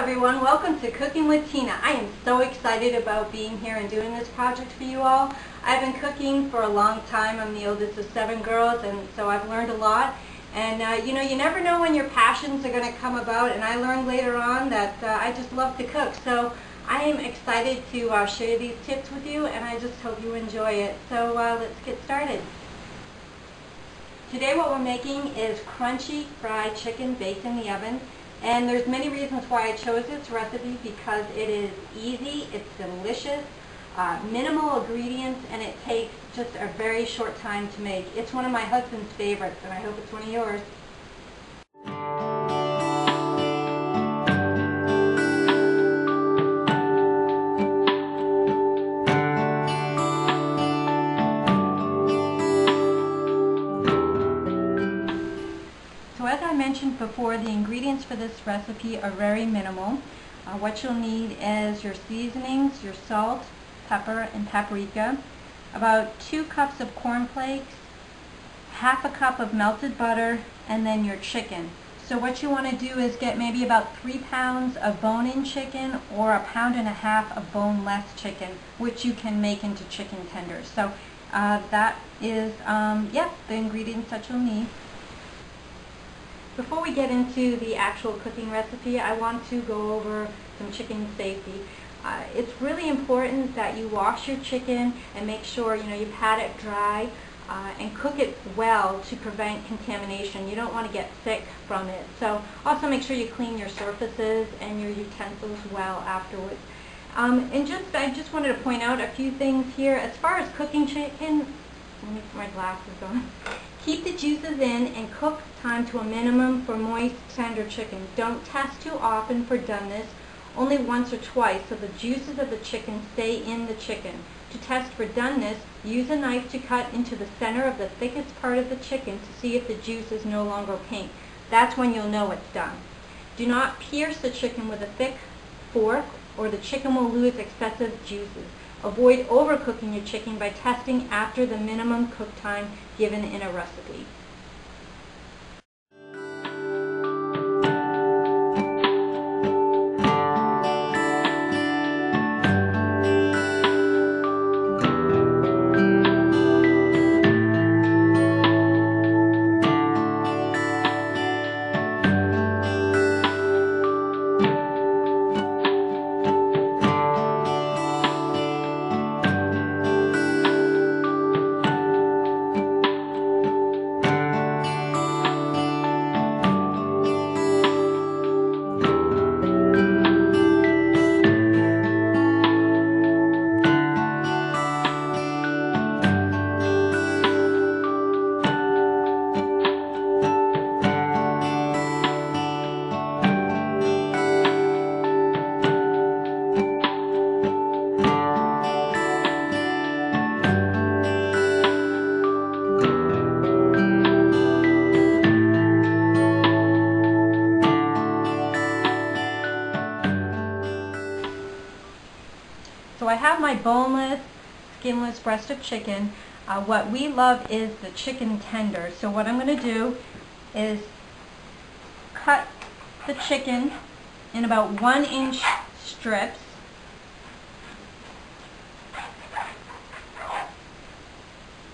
everyone, welcome to Cooking with Tina. I am so excited about being here and doing this project for you all. I've been cooking for a long time. I'm the oldest of 7 girls, and so I've learned a lot. And you know, you never know when your passions are going to come about, and I learned later on that I just love to cook. So I am excited to share these tips with you, and I just hope you enjoy it. So let's get started. Today what we're making is crunchy fried chicken baked in the oven. And there's many reasons why I chose this recipe, because it is easy, it's delicious, minimal ingredients, and it takes just a very short time to make. It's one of my husband's favorites, and I hope it's one of yours. So as I mentioned before, the ingredients for this recipe are very minimal. What you'll need is your seasonings, your salt, pepper, and paprika, about 2 cups of cornflakes, half a cup of melted butter, and then your chicken. So what you want to do is get maybe about 3 pounds of bone-in chicken or 1.5 pounds of boneless chicken, which you can make into chicken tenders. So that is the ingredients that you'll need. Before we get into the actual cooking recipe, I want to go over some chicken safety. It's really important that you wash your chicken and make sure you've had it dry and cook it well to prevent contamination. You don't want to get sick from it. So also make sure you clean your surfaces and your utensils well afterwards. I just wanted to point out a few things here. As far as cooking chicken, let me put my glasses on. Keep the juices in and cook time to a minimum for moist, tender chicken. Don't test too often for doneness, only once or twice, so the juices of the chicken stay in the chicken. To test for doneness, use a knife to cut into the center of the thickest part of the chicken to see if the juice is no longer pink. That's when you'll know it's done. Do not pierce the chicken with a thick fork, or the chicken will lose excessive juices. Avoid overcooking your chicken by testing after the minimum cook time given in a recipe. So I have my boneless, skinless breast of chicken. What we love is the chicken tender. So what I'm going to do is cut the chicken in about 1-inch strips.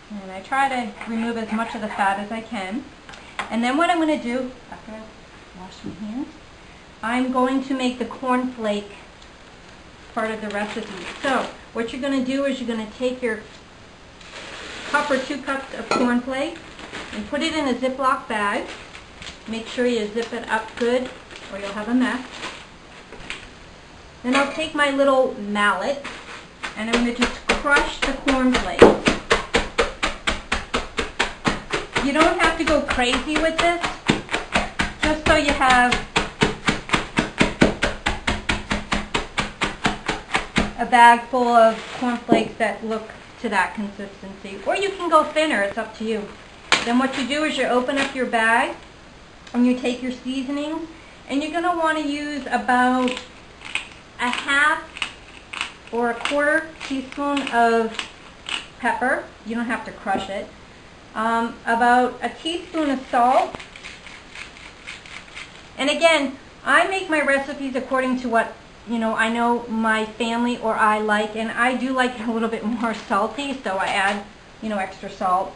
And I try to remove as much of the fat as I can. And then what I'm going to do, after I wash my hands, I'm going to make the cornflake part of the recipe. So what you're going to do is you're going to take your cup or 2 cups of cornflake and put it in a Ziploc bag. Make sure you zip it up good or you'll have a mess. Then I'll take my little mallet and I'm going to just crush the cornflake. You don't have to go crazy with this, just so you have a bag full of cornflakes that look to that consistency. Or you can go thinner, it's up to you. Then what you do is you open up your bag and you take your seasonings, and you're going to want to use about 1/2 or 1/4 teaspoon of pepper. You don't have to crush it. About a teaspoon of salt. And again, I make my recipes according to what, I know my family or I like, and I do like it a little bit more salty, so I add, extra salt.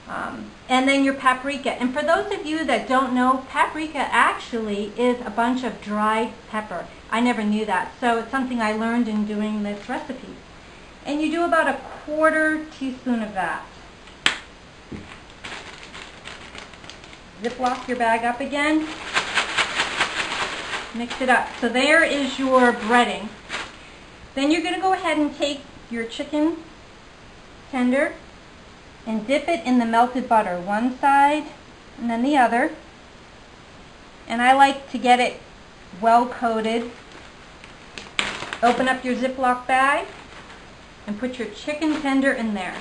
And then your paprika. And for those of you that don't know, paprika actually is a bunch of dried pepper. I never knew that, so it's something I learned in doing this recipe. And you do about a 1/4 teaspoon of that. Ziploc your bag up again. Mix it up. So there is your breading. Then you're going to go ahead and take your chicken tender and dip it in the melted butter, one side and then the other. And I like to get it well coated. Open up your Ziploc bag and put your chicken tender in there.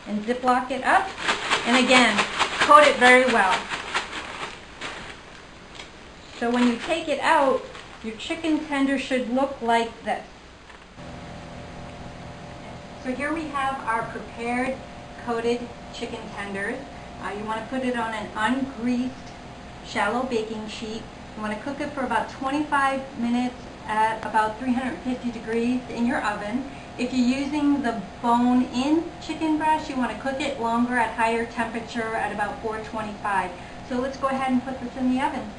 And Ziploc it up. And again, coat it very well. So when you take it out, your chicken tender should look like this. So here we have our prepared coated chicken tenders. You want to put it on an ungreased shallow baking sheet. You want to cook it for about 25 minutes at about 350 degrees in your oven. If you're using the bone-in chicken breast, you want to cook it longer at higher temperature at about 425. So let's go ahead and put this in the oven.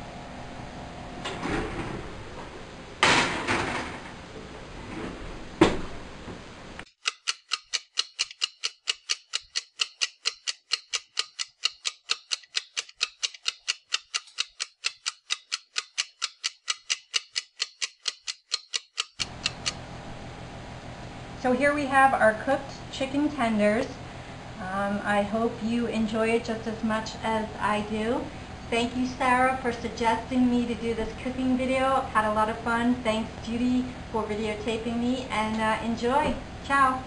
So here we have our cooked chicken tenders. I hope you enjoy it just as much as I do. Thank you, Sarah, for suggesting me to do this cooking video. I've had a lot of fun. Thanks, Judy, for videotaping me, and enjoy. Ciao.